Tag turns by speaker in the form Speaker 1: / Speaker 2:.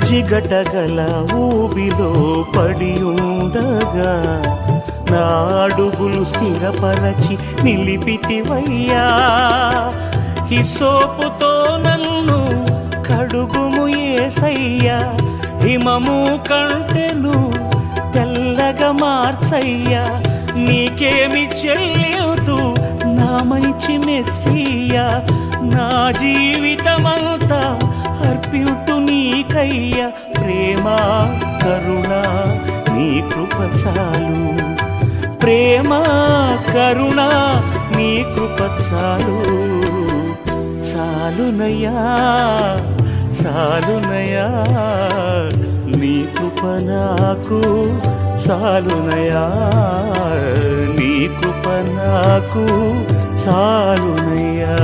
Speaker 1: జిగటగల ఊబిలో పడి ఉండగా నా అడుగులు స్థిరపరచి నిలిపితివయ్యా. హిసోపుతో నన్ను కడుగుము యేసయ్యా, హిమము కంటెను తెల్లగా మార్చయ్యా. నీకేమి చెల్లితూ నా మంచి మెస్సియా, నా జీవితమంతా అర్పితు నీకయ్యా. ప్రేమ కరుణ నీ కృప చాలు, ప్రేమ కరుణ నీ కృప చాలు. చాలునయ్యా చాలునయ్యా నీ కృప నాకు చాలునయ్యా, నీ కృప నాకు చాలునయ్యా.